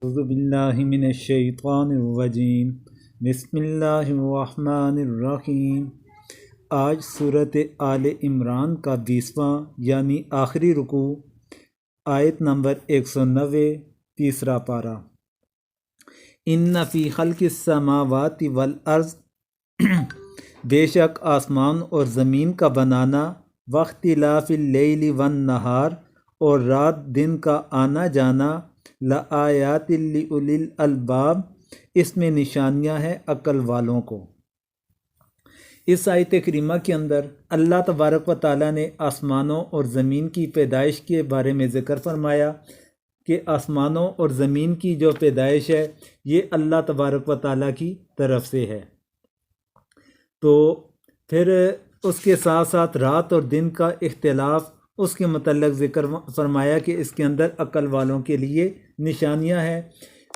اعوذ باللہ من الشیطان الرجیم بسم اللہ الرحمن الرحیم۔ آج صورت آل عمران کا 20واں یعنی آخری رکوع، آیت نمبر 190، تیسرا پارہ۔ ان فی خلق السماوات والارض، بے شک آسمان اور زمین کا بنانا، واختلاف اللیل والنہار، اور رات دن کا آنا جانا، لآیات لأولی الالباب، اس میں نشانیاں ہیں عقل والوں کو۔ اس آیت کریمہ کے اندر اللہ تبارک و تعالیٰ نے آسمانوں اور زمین کی پیدائش کے بارے میں ذکر فرمایا کہ آسمانوں اور زمین کی جو پیدائش ہے یہ اللہ تبارک و تعالیٰ کی طرف سے ہے۔ تو پھر اس کے ساتھ ساتھ رات اور دن کا اختلاف، اس کے متعلق ذکر فرمایا کہ اس کے اندر عقل والوں کے لیے نشانیاں ہیں۔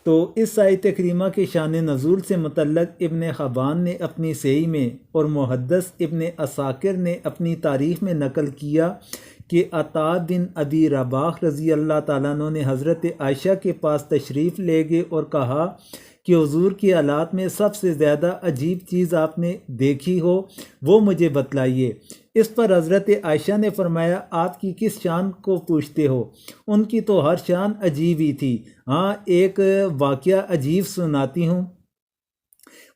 تو اس آیت کریمہ کے شان نزول سے متعلق ابن حبان نے اپنی صحیح میں اور محدث ابن عساکر نے اپنی تاریخ میں نقل کیا کہ عطا بن ابی رباح رضی اللہ تعالیٰ عنہ نے حضرت عائشہ کے پاس تشریف لے گئے اور کہا کہ حضور کی حالات میں سب سے زیادہ عجیب چیز آپ نے دیکھی ہو وہ مجھے بتلائیے۔ اس پر حضرت عائشہ نے فرمایا، آپ کی کس شان کو پوچھتے ہو؟ ان کی تو ہر شان عجیب ہی تھی، ہاں ایک واقعہ عجیب سناتی ہوں۔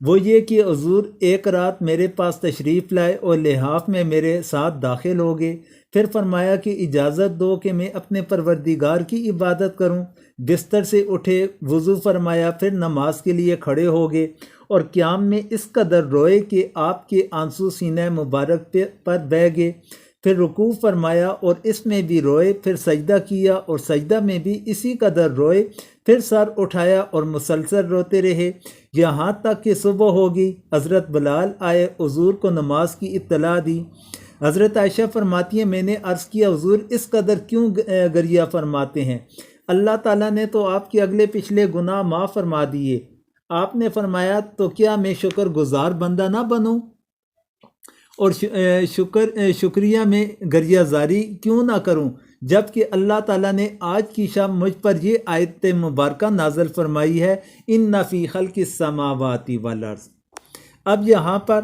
وہ یہ کہ حضور ایک رات میرے پاس تشریف لائے اور لحاف میں میرے ساتھ داخل ہو گئے۔ پھر فرمایا کہ اجازت دو کہ میں اپنے پروردگار کی عبادت کروں۔ بستر سے اٹھے، وضو فرمایا، پھر نماز کے لیے کھڑے ہو گئے اور قیام میں اس قدر روئے کہ آپ کے آنسو سینہ مبارک پر بہہ گئے۔ پھر رکوع فرمایا اور اس میں بھی روئے، پھر سجدہ کیا اور سجدہ میں بھی اسی قدر روئے، پھر سر اٹھایا اور مسلسل روتے رہے یہاں تک کہ صبح ہوگی۔ حضرت بلال آئے، حضور کو نماز کی اطلاع دی۔ حضرت عائشہ فرماتی ہیں، میں نے عرض کیا حضور اس قدر کیوں گریہ فرماتے ہیں؟ اللہ تعالیٰ نے تو آپ کے اگلے پچھلے گناہ معاف فرما دیے۔ آپ نے فرمایا، تو کیا میں شکر گزار بندہ نہ بنوں اور شکریہ میں گریہ زاری کیوں نہ کروں، جب کہ اللہ تعالیٰ نے آج کی شب مجھ پر یہ آیت مبارکہ نازل فرمائی ہے، ان فی خلق السماوات والارض۔ اب یہاں پر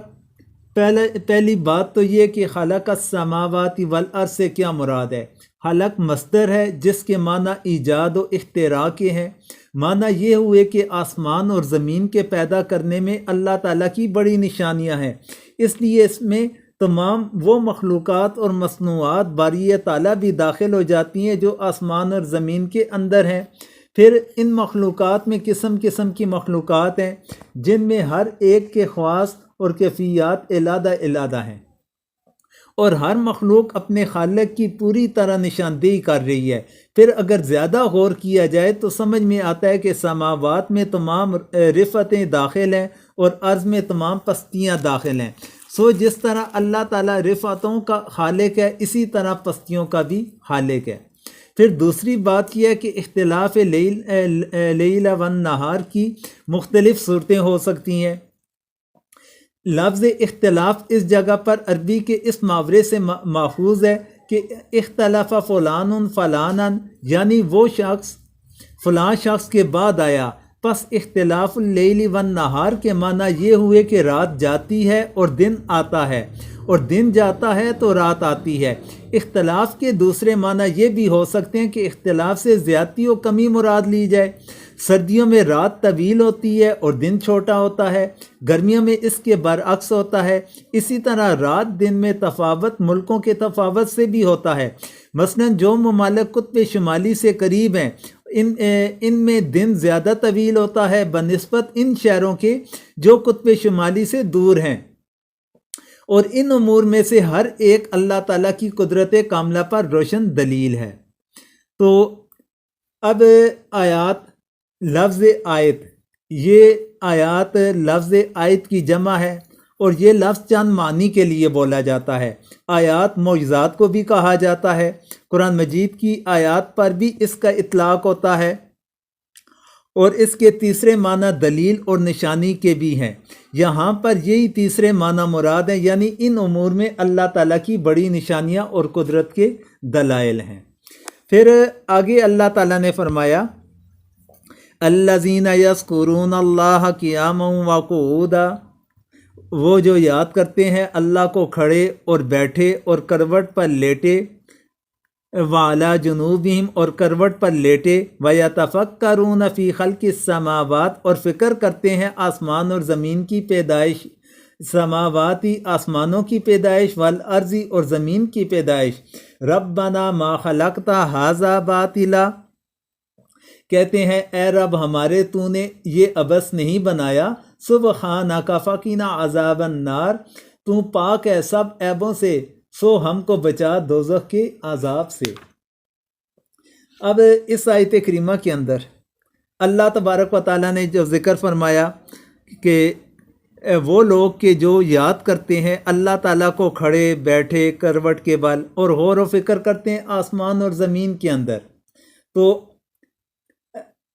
پہلی بات تو یہ کہ خلق السماوات والارض سے کیا مراد ہے؟ خلق مصدر ہے جس کے معنی ایجاد و اختراع کے ہیں۔ معنی یہ ہوئے کہ آسمان اور زمین کے پیدا کرنے میں اللہ تعالیٰ کی بڑی نشانیاں ہیں، اس لیے اس میں تمام وہ مخلوقات اور مصنوعات باری تعالیٰ بھی داخل ہو جاتی ہیں جو آسمان اور زمین کے اندر ہیں۔ پھر ان مخلوقات میں قسم قسم کی مخلوقات ہیں جن میں ہر ایک کے خواص اور کیفیات علیحدہ علیحدہ ہیں، اور ہر مخلوق اپنے خالق کی پوری طرح نشاندہی کر رہی ہے۔ پھر اگر زیادہ غور کیا جائے تو سمجھ میں آتا ہے کہ سماوات میں تمام رفعتیں داخل ہیں اور ارض میں تمام پستیاں داخل ہیں۔ جس طرح اللہ تعالیٰ رفعتوں کا خالق ہے، اسی طرح پستیوں کا بھی خالق ہے۔ پھر دوسری بات یہ ہے کہ اختلاف لیل و نہار کی مختلف صورتیں ہو سکتی ہیں۔ لفظ اختلاف اس جگہ پر عربی کے اس محاورے سے ماخوذ ہے کہ اختلاف فلان فلانا، یعنی وہ شخص فلاں شخص کے بعد آیا۔ پس اختلاف اللیل والنہار کے معنی یہ ہوئے کہ رات جاتی ہے اور دن آتا ہے، اور دن جاتا ہے تو رات آتی ہے۔ اختلاف کے دوسرے معنی یہ بھی ہو سکتے ہیں کہ اختلاف سے زیادتی و کمی مراد لی جائے۔ سردیوں میں رات طویل ہوتی ہے اور دن چھوٹا ہوتا ہے، گرمیوں میں اس کے برعکس ہوتا ہے۔ اسی طرح رات دن میں تفاوت ملکوں کے تفاوت سے بھی ہوتا ہے۔ مثلا جو ممالک قطب شمالی سے قریب ہیں ان میں دن زیادہ طویل ہوتا ہے بنسبت ان شہروں کے جو قطب شمالی سے دور ہیں، اور ان امور میں سے ہر ایک اللہ تعالیٰ کی قدرت کاملہ پر روشن دلیل ہے۔ تو اب آیات، لفظ آیت، یہ آیات لفظ آیت کی جمع ہے اور یہ لفظ چند معنی کے لیے بولا جاتا ہے۔ آیات معجزات کو بھی کہا جاتا ہے، قرآن مجید کی آیات پر بھی اس کا اطلاق ہوتا ہے، اور اس کے تیسرے معنی دلیل اور نشانی کے بھی ہیں۔ یہاں پر یہی تیسرے معنی مراد ہیں، یعنی ان امور میں اللہ تعالیٰ کی بڑی نشانیاں اور قدرت کے دلائل ہیں۔ پھر آگے اللہ تعالیٰ نے فرمایا، الذین یذکرون اللہ قیاما وقعودا، وہ جو یاد کرتے ہیں اللہ کو کھڑے اور بیٹھے اور کروٹ پر لیٹے، وعلی جنوبہم، اور کروٹ پر لیٹے، ویتفکرون فی خلق السماوات، اور فکر کرتے ہیں آسمان اور زمین کی پیدائش، سماواتی آسمانوں کی پیدائش، والارضی اور زمین کی پیدائش، ربنا ما خلقت ھذا باطلا، کہتے ہیں اے رب ہمارے تو نے یہ عبث نہیں بنایا، سبحانک فقنا عذاب النار، تو پاک ہے سب عیبوں سے، سو ہم کو بچا دوزخ کے عذاب سے۔ اب اس آیت کریمہ کے اندر اللہ تبارک و تعالیٰ نے جو ذکر فرمایا کہ وہ لوگ کہ جو یاد کرتے ہیں اللہ تعالیٰ کو کھڑے بیٹھے کروٹ کے بل، اور غور و فکر کرتے ہیں آسمان اور زمین کے اندر، تو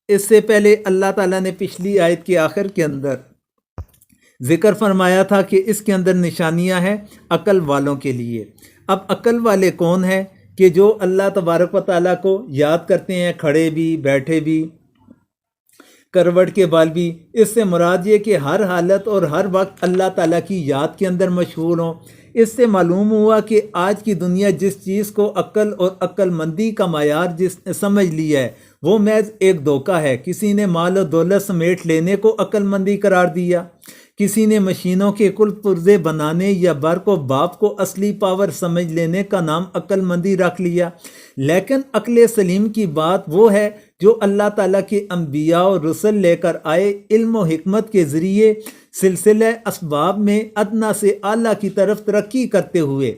اس سے پہلے اللہ تعالیٰ نے پچھلی آیت کے آخر کے اندر ذکر فرمایا تھا کہ اس کے اندر نشانیاں ہیں عقل والوں کے لیے۔ اب عقل والے کون ہیں؟ کہ جو اللہ تبارک و تعالیٰ کو یاد کرتے ہیں، کھڑے بھی بیٹھے بھی کروٹ کے بال بھی۔ اس سے مراد یہ کہ ہر حالت اور ہر وقت اللہ تعالیٰ کی یاد کے اندر مشغول ہوں۔ اس سے معلوم ہوا کہ آج کی دنیا جس چیز کو عقل اور عقل مندی کا معیار سمجھ لیا ہے، وہ محض ایک دھوکہ ہے۔ کسی نے مال و دولت سمیٹ لینے کو عقل مندی قرار دیا، کسی نے مشینوں کے کل پرزے بنانے یا برق و باپ کو اصلی پاور سمجھ لینے کا نام عقل مندی رکھ لیا۔ لیکن عقل سلیم کی بات وہ ہے جو اللہ تعالیٰ کے انبیاء اور رسل لے کر آئے، علم و حکمت کے ذریعے سلسلہ اسباب میں ادنا سے اعلیٰ کی طرف ترقی کرتے ہوئے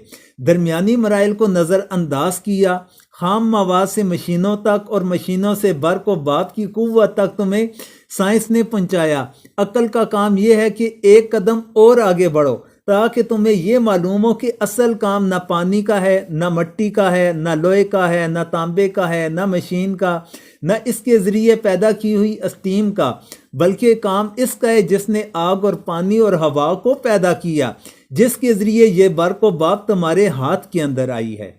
درمیانی مراحل کو نظر انداز کیا۔ خام مواد سے مشینوں تک اور مشینوں سے برق و باپ کی قوت تک تمہیں سائنس نے پہنچایا۔ عقل کا کام یہ ہے کہ ایک قدم اور آگے بڑھو تاکہ تمہیں یہ معلوم ہو کہ اصل کام نہ پانی کا ہے، نہ مٹی کا ہے، نہ لوہے کا ہے، نہ تانبے کا ہے، نہ مشین کا، نہ اس کے ذریعے پیدا کی ہوئی اسٹیم کا، بلکہ کام اس کا ہے جس نے آگ اور پانی اور ہوا کو پیدا کیا، جس کے ذریعے یہ برق و باپ تمہارے ہاتھ کے اندر آئی ہے۔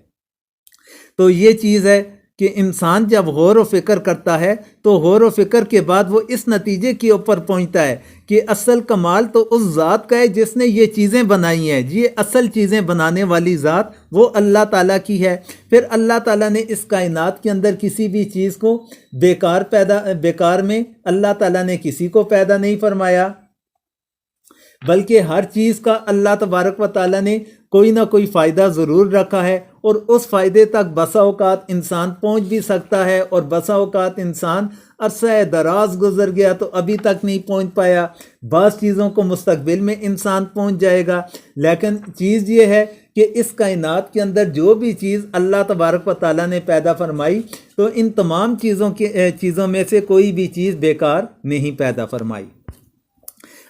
تو یہ چیز ہے کہ انسان جب غور و فکر کرتا ہے تو غور و فکر کے بعد وہ اس نتیجے کے اوپر پہنچتا ہے کہ اصل کمال تو اس ذات کا ہے جس نے یہ چیزیں بنائی ہیں۔ یہ اصل چیزیں بنانے والی ذات وہ اللہ تعالیٰ کی ہے۔ پھر اللہ تعالیٰ نے اس کائنات کے اندر کسی بھی چیز کو بیکار میں اللہ تعالیٰ نے کسی کو پیدا نہیں فرمایا، بلکہ ہر چیز کا اللہ تبارک و تعالیٰ نے کوئی نہ کوئی فائدہ ضرور رکھا ہے، اور اس فائدے تک بسا اوقات انسان پہنچ بھی سکتا ہے، اور بسا اوقات انسان عرصہ دراز گزر گیا تو ابھی تک نہیں پہنچ پایا۔ بعض چیزوں کو مستقبل میں انسان پہنچ جائے گا، لیکن چیز یہ ہے کہ اس کائنات کے اندر جو بھی چیز اللہ تبارک و تعالیٰ نے پیدا فرمائی تو ان تمام چیزوں میں سے کوئی بھی چیز بیکار نہیں پیدا فرمائی۔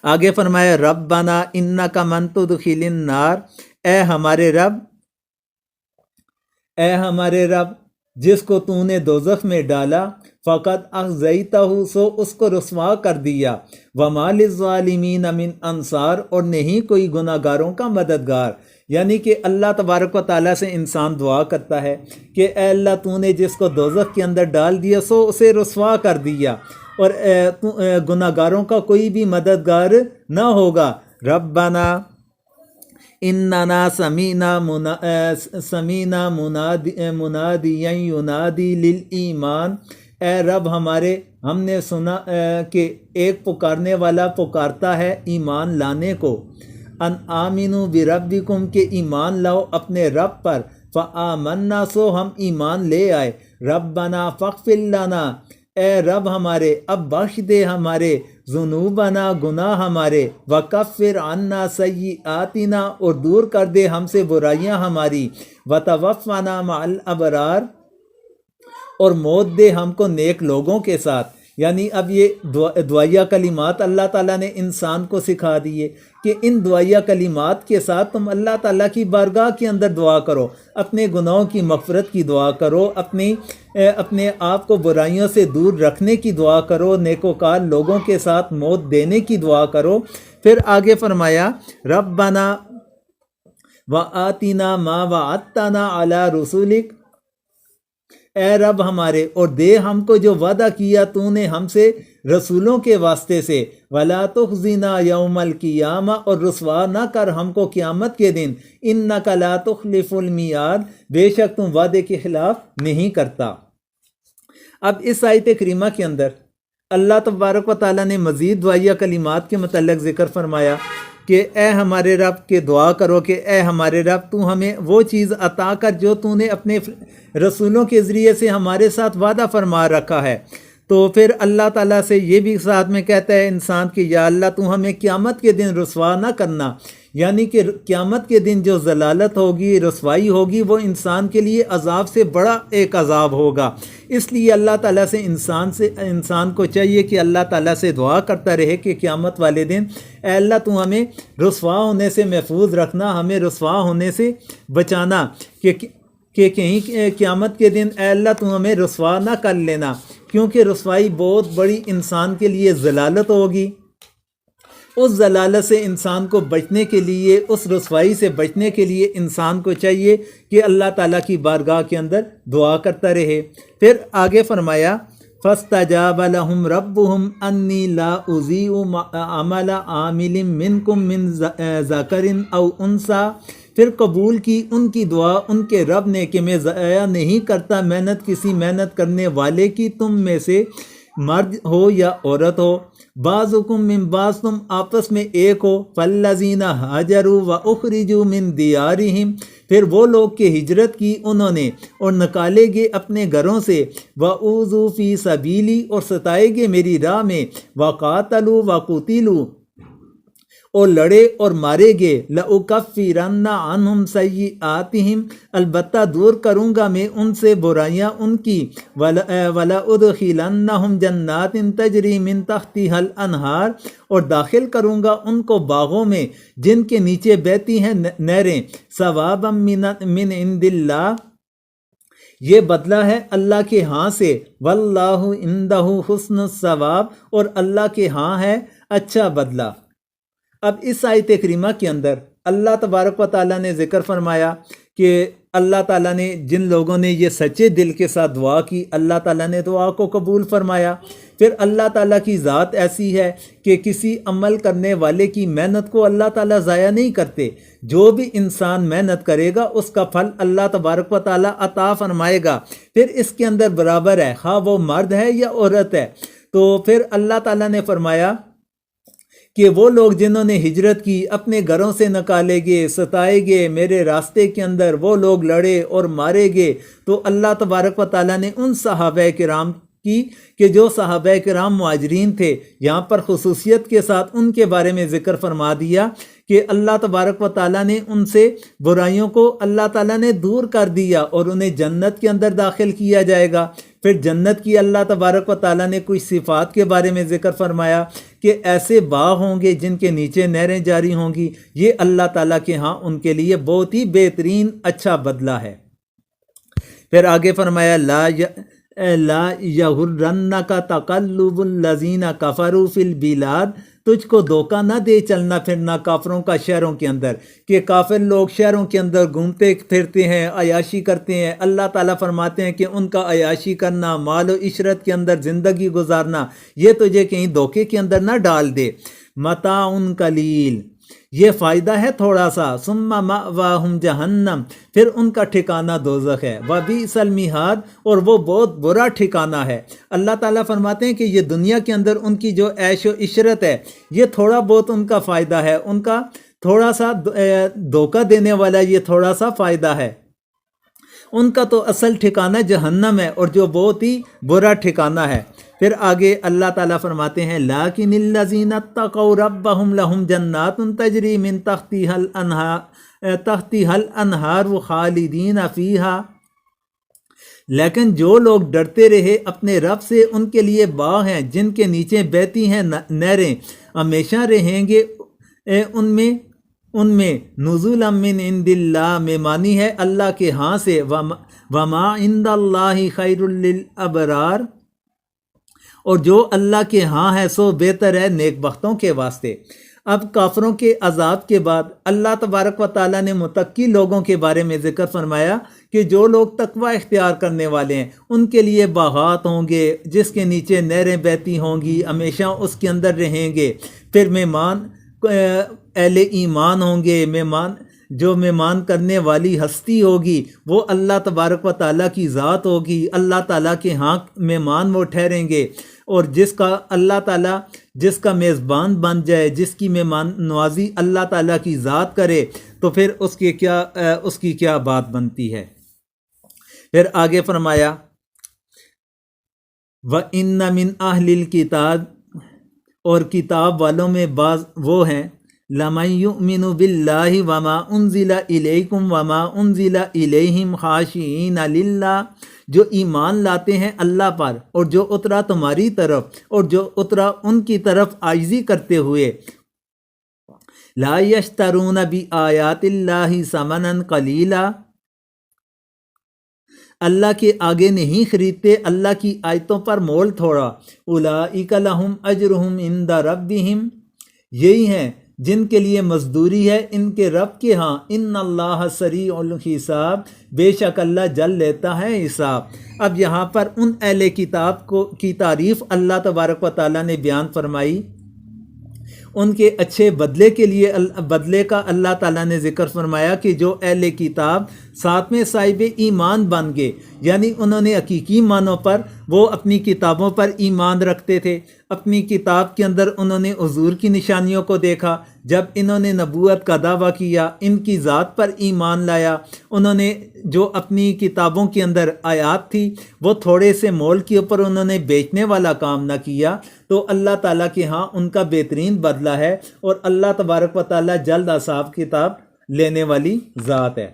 آگے فرمایا ربنا انک من تدخل النار، اے ہمارے رب جس کو تو نے دوزخ میں ڈالا، فقط اخزیتہ، سو اس کو رسوا کر دیا، وما للظالمین من انصار، اور نہیں کوئی گناہ گاروں کا مددگار۔ یعنی کہ اللہ تبارک و تعالیٰ سے انسان دعا کرتا ہے کہ اے اللہ تو نے جس کو دوزخ کے اندر ڈال دیا سو اسے رسوا کر دیا، اور گناہ گاروں کا کوئی بھی مددگار نہ ہوگا۔ ربنا اننا سمینا منادیا ینادی للایمان، اے رب ہمارے ہم نے سنا کہ ایک پکارنے والا پکارتا ہے ایمان لانے کو، ان آمنوا بربکم، کہ ایمان لاؤ اپنے رب پر، فآمنا، سو ہم ایمان لے آئے، ربنا فاغفر لنا، اے رب ہمارے اب بخش دے ہمارے، ذنوبنا، گناہ ہمارے، وکفر عنا سیئاتنا، اور دور کر دے ہم سے برائیاں ہماری، وتوفنا مع الابرار، اور موت دے ہم کو نیک لوگوں کے ساتھ۔ یعنی اب یہ دعائیہ کلمات اللہ تعالیٰ نے انسان کو سکھا دیے کہ ان دعائیہ کلمات کے ساتھ تم اللہ تعالیٰ کی بارگاہ کے اندر دعا کرو، اپنے گناہوں کی مغفرت کی دعا کرو، اپنے آپ کو برائیوں سے دور رکھنے کی دعا کرو، نیکوکار لوگوں کے ساتھ موت دینے کی دعا کرو۔ پھر آگے فرمایا ربنا وآتنا ما وعدتنا علی رسولک، اے رب ہمارے، اور دے ہم کو جو وعدہ کیا تو نے ہم سے رسولوں کے واسطے سے، وَلَا تُخْزِنَا يَوْمَ الْقِيَامَةِ، اور رسوا نہ کر ہم کو قیامت کے دن، إِنَّكَ لَا تُخْلِفُ الْمِيعَادَ، بے شک تم وعدے کے خلاف نہیں کرتا۔ اب اس آیت کریمہ کے اندر اللہ تبارک و تعالیٰ نے مزید دعائیہ کلمات کے متعلق ذکر فرمایا کہ اے ہمارے رب کے دعا کرو کہ اے ہمارے رب تو ہمیں وہ چیز عطا کر جو تو نے اپنے رسولوں کے ذریعے سے ہمارے ساتھ وعدہ فرما رکھا ہے۔ تو پھر اللہ تعالیٰ سے یہ بھی ساتھ میں کہتا ہے انسان کہ یا اللہ تو ہمیں قیامت کے دن رسوا نہ کرنا، یعنی کہ قیامت کے دن جو ضلالت ہوگی، رسوائی ہوگی، وہ انسان کے لیے عذاب سے بڑا ایک عذاب ہوگا۔ اس لیے اللہ تعالیٰ سے انسان کو چاہیے کہ اللہ تعالیٰ سے دعا کرتا رہے کہ قیامت والے دن اے اللہ تو ہمیں رسوا ہونے سے محفوظ رکھنا، ہمیں رسوا ہونے سے بچانا، کہ کہیں قیامت کے دن اے اللہ تو ہمیں رسوا نہ کر لینا، کیونکہ رسوائی بہت بڑی انسان کے لیے ضلالت ہوگی۔ اس ضلالت سے انسان کو بچنے کے لیے، اس رسوائی سے بچنے کے لیے انسان کو چاہیے کہ اللہ تعالیٰ کی بارگاہ کے اندر دعا کرتا رہے۔ پھر آگے فرمایا فَاسْتَجَابَ لَهُمْ رَبُّهُمْ أَنِّي لَا أُضِيعُ عَمَلَ عَامِلٍ مِّنكُم مِّن ذَكَرٍ أَوْ أُنثَىٰ، پھر قبول کی ان کی دعا ان کے رب نے کہ میں ضائع نہیں کرتا محنت کسی محنت کرنے والے کی، تم میں سے مرد ہو یا عورت ہو، بعضکم من بعض، تم آپس میں ایک ہو، فالذین ہاجروا واخرجوا من دیارہم، پھر وہ لوگ کہ ہجرت کی انہوں نے اور نکالے گئے اپنے گھروں سے، وَأُوذُوا فِي سَبِيلِي، اور ستائے گئے میری راہ میں، وَقَاتَلُوا وَقُتِلُوا، اور لڑے اور مارے گئے، لَأُكَفِّرَنَّ عَنْهُمْ سَيِّئَاتِهِمْ، البتہ دور کروں گا میں ان سے برائیاں ان کی، وَلَأُدْخِلَنَّهُمْ جَنَّاتٍ تَجْرِي مِن تَحْتِهَا الْأَنْهَارُ، اور داخل کروں گا ان کو باغوں میں جن کے نیچے بہتی ہیں نہریں، ثوابا من عند اللہ، یہ بدلہ ہے اللہ کے ہاں سے، واللہ عندہ حسن الثواب، اور اللہ کے ہاں ہے اچھا بدلہ۔ اب اس آیت کریمہ کے اندر اللہ تبارک و تعالیٰ نے ذکر فرمایا کہ اللہ تعالیٰ نے جن لوگوں نے یہ سچے دل کے ساتھ دعا کی، اللہ تعالیٰ نے دعا کو قبول فرمایا۔ پھر اللہ تعالیٰ کی ذات ایسی ہے کہ کسی عمل کرنے والے کی محنت کو اللہ تعالیٰ ضائع نہیں کرتے، جو بھی انسان محنت کرے گا اس کا پھل اللہ تبارک و تعالیٰ عطا فرمائے گا۔ پھر اس کے اندر برابر ہے، خواہ وہ مرد ہے یا عورت ہے۔ تو پھر اللہ تعالیٰ نے فرمایا کہ وہ لوگ جنہوں نے ہجرت کی، اپنے گھروں سے نکالے گئے، ستائے گئے، میرے راستے کے اندر وہ لوگ لڑے اور مارے گئے، تو اللہ تبارک و تعالیٰ نے ان صحابہ کرام کی کہ جو صحابہ کرام مہاجرین تھے، یہاں پر خصوصیت کے ساتھ ان کے بارے میں ذکر فرما دیا کہ اللہ تبارک و تعالیٰ نے ان سے برائیوں کو اللہ تعالیٰ نے دور کر دیا اور انہیں جنت کے اندر داخل کیا جائے گا۔ پھر جنت کی اللہ تبارک و تعالیٰ نے کچھ صفات کے بارے میں ذکر فرمایا کہ ایسے باغ ہوں گے جن کے نیچے نہریں جاری ہوں گی، یہ اللہ تعالیٰ کے ہاں ان کے لیے بہت ہی بہترین اچھا بدلہ ہے۔ پھر آگے فرمایا لا یغرنک تقلب الذین کفروا فی البلاد، تجھ کو دھوکہ نہ دے چلنا پھرنا کافروں کا شہروں کے اندر، کہ کافر لوگ شہروں کے اندر گھومتے پھرتے ہیں، عیاشی کرتے ہیں۔ اللہ تعالیٰ فرماتے ہیں کہ ان کا عیاشی کرنا، مال و عشرت کے اندر زندگی گزارنا، یہ تجھے کہیں دھوکے کے اندر نہ ڈال دے۔ متاع قلیل، یہ فائدہ ہے تھوڑا سا، ثم مأواہم جہنم، پھر ان کا ٹھکانہ دوزخ ہے، وبئس المہاد، اور وہ بہت برا ٹھکانہ ہے۔ اللہ تعالیٰ فرماتے ہیں کہ یہ دنیا کے اندر ان کی جو عیش و عشرت ہے، یہ تھوڑا بہت ان کا فائدہ ہے، ان کا تھوڑا سا دھوکہ دینے والا یہ تھوڑا سا فائدہ ہے، ان کا تو اصل ٹھکانہ جہنم ہے، اور جو بہت ہی برا ٹھکانہ ہے۔ پھر آگے اللہ تعالیٰ فرماتے ہیں لیکن الذین اتقوا ربہم لہم جنات تجری من تحتہا الانہار خالدین فیہا، لیکن جو لوگ ڈرتے رہے اپنے رب سے، ان کے لیے باغ ہیں جن کے نیچے بہتی ہیں نہریں، ہمیشہ رہیں گے ان میں نزولا من عند اللہ، مہمانی ہے اللہ کے ہاں سے، وما عند اللہ خیر للابرار، اور جو اللہ کے ہاں ہے سو بہتر ہے نیک بختوں کے واسطے۔ اب کافروں کے عذاب کے بعد اللہ تبارک و تعالیٰ نے متقی لوگوں کے بارے میں ذکر فرمایا کہ جو لوگ تقوی اختیار کرنے والے ہیں ان کے لیے باغات ہوں گے جس کے نیچے نہریں بہتی ہوں گی، ہمیشہ اس کے اندر رہیں گے۔ پھر مہمان اہل ایمان ہوں گے، جو مہمان کرنے والی ہستی ہوگی وہ اللہ تبارک و تعالیٰ کی ذات ہوگی، اللہ تعالیٰ کے ہاں مہمان وہ ٹھہریں گے، اور جس کا اللہ تعالیٰ جس کا میزبان بن جائے، جس کی مہمان نوازی اللہ تعالیٰ کی ذات کرے، تو پھر اس کی کیا بات بنتی ہے۔ پھر آگے فرمایا وَإِنَّ مِنْ أَهْلِ الْكِتَابِ، اور کتاب والوں میں بعض وہ ہیں لَمَن يُؤْمِنُ بِاللَّهِ وَمَا أُنزِلَ إِلَيْكُمْ وَمَا أُنزِلَ إِلَيْهِمْ خَاشِعِينَ لِلَّهِ، جو ایمان لاتے ہیں اللہ پر اور جو اترا تمہاری طرف اور جو اترا ان کی طرف عاجزی کرتے ہوئے، لا یشترون بآیات اللہ ثمنا قلیلا، اللہ کے آگے نہیں خریدتے اللہ کی آیتوں پر مول تھوڑا، اولئک لہم اجرہم عند ربہم، یہی ہیں جن کے لیے مزدوری ہے ان کے رب کے ہاں، ان اللہ سریع الحساب، بے شک اللہ جل لیتا ہے حساب۔ اب یہاں پر ان اہل کتاب کی تعریف اللہ تبارک و تعالیٰ نے بیان فرمائی، ان کے اچھے بدلے کے لیے بدلے کا اللہ تعالیٰ نے ذکر فرمایا کہ جو اہل کتاب ساتھ میں صاحب ایمان بن گئے، یعنی انہوں نے حقیقی معنوں پر وہ اپنی کتابوں پر ایمان رکھتے تھے، اپنی کتاب کے اندر انہوں نے حضور کی نشانیوں کو دیکھا، جب انہوں نے نبوت کا دعویٰ کیا، ان کی ذات پر ایمان لایا، انہوں نے جو اپنی کتابوں کے اندر آیات تھی وہ تھوڑے سے مول کے اوپر انہوں نے بیچنے والا کام نہ کیا، تو اللہ تعالیٰ کے ہاں ان کا بہترین بدلہ ہے، اور اللہ تبارک و تعالیٰ جلد حساب کتاب لینے والی ذات ہے۔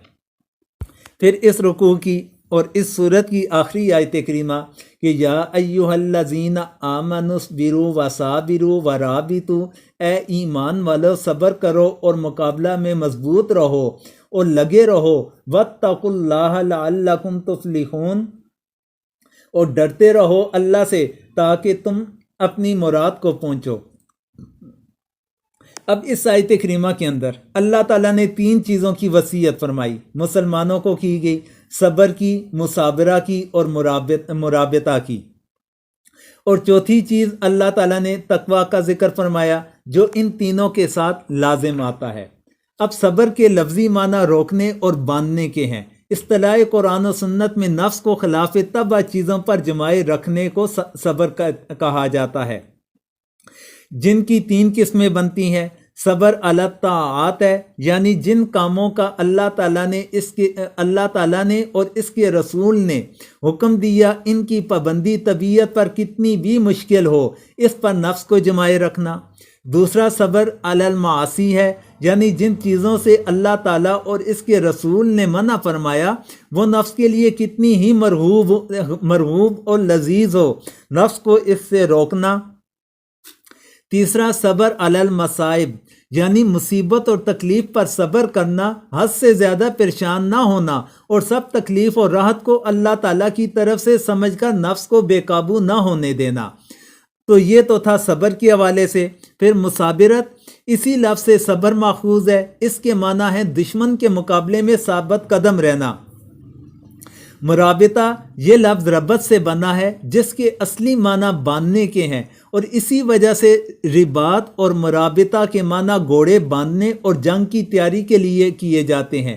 پھر اس رکوع کی اور اس صورت کی آخری آیت کریمہ کہ یا ایہا الذین آمنوا اصبروا وصابروا ورابطوا، اے ایمان والو صبر کرو اور مقابلہ میں مضبوط رہو اور لگے رہو، واتقوا اللہ لعلکم تفلحون، اور ڈرتے رہو اللہ سے تاکہ تم اپنی مراد کو پہنچو۔ اب اس آیت کریمہ کے اندر اللہ تعالیٰ نے 3 چیزوں کی وصیت فرمائی، مسلمانوں کو کی گئی، صبر کی، مصابرہ کی اور مرابطہ کی، اور چوتھی چیز اللہ تعالیٰ نے تقوی کا ذکر فرمایا جو ان تینوں کے ساتھ لازم آتا ہے۔ اب صبر کے لفظی معنی روکنے اور باندھنے کے ہیں۔ اصطلاح قرآن و سنت میں نفس کو خلاف طبع چیزوں پر جمائے رکھنے کو صبر کہا جاتا ہے، جن کی 3 قسمیں بنتی ہیں۔ صبر علی الطاعات ہے، یعنی جن کاموں کا اللہ تعالیٰ نے اور اس کے رسول نے حکم دیا ان کی پابندی طبیعت پر کتنی بھی مشکل ہو اس پر نفس کو جمائے رکھنا۔ دوسرا صبر علی المعاصی ہے، یعنی جن چیزوں سے اللہ تعالیٰ اور اس کے رسول نے منع فرمایا وہ نفس کے لیے کتنی ہی مرغوب اور لذیذ ہو، نفس کو اس سے روکنا۔ تیسرا صبر علی المصائب، یعنی مصیبت اور تکلیف پر صبر کرنا، حد سے زیادہ پریشان نہ ہونا اور سب تکلیف اور راحت کو اللہ تعالیٰ کی طرف سے سمجھ کر نفس کو بے قابو نہ ہونے دینا۔ تو یہ تو تھا صبر کے حوالے سے۔ پھر مصابرت، اسی لفظ سے صبر ماخوذ ہے، اس کے معنی ہے دشمن کے مقابلے میں ثابت قدم رہنا۔ مرابطہ، یہ لفظ ربط سے بنا ہے جس کے اصلی معنی باندھنے کے ہیں، اور اسی وجہ سے رباط اور مرابطہ کے معنی گھوڑے باندھنے اور جنگ کی تیاری کے لیے کیے جاتے ہیں۔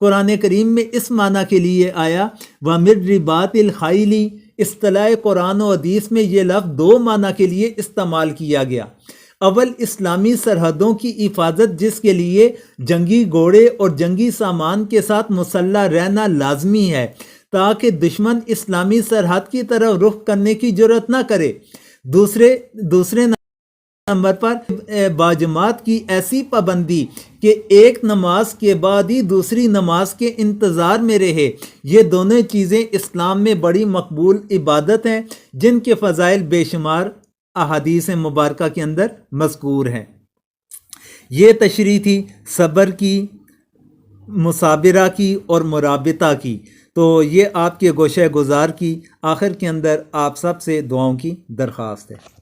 قرآن کریم میں اس معنی کے لیے آیا وَمِن رِبَاطِ الْخَيْلِ، اصطلاح قرآن و حدیث میں یہ لفظ 2 معنی کے لیے استعمال کیا گیا۔ اول، اسلامی سرحدوں کی حفاظت جس کے لیے جنگی گھوڑے اور جنگی سامان کے ساتھ مسلح رہنا لازمی ہے تاکہ دشمن اسلامی سرحد کی طرف رخ کرنے کی جرات نہ کرے۔ دوسرے نمبر پر باجماعت کی ایسی پابندی کہ ایک نماز کے بعد ہی دوسری نماز کے انتظار میں رہے، یہ دونوں چیزیں اسلام میں بڑی مقبول عبادت ہیں جن کے فضائل بے شمار احادیث مبارکہ کے اندر مذکور ہیں۔ یہ تشریح تھی صبر کی، مصابرہ کی اور مرابطہ کی۔ تو یہ آپ کے گوشہ گزار کی آخر کے اندر آپ سب سے دعاؤں کی درخواست ہے۔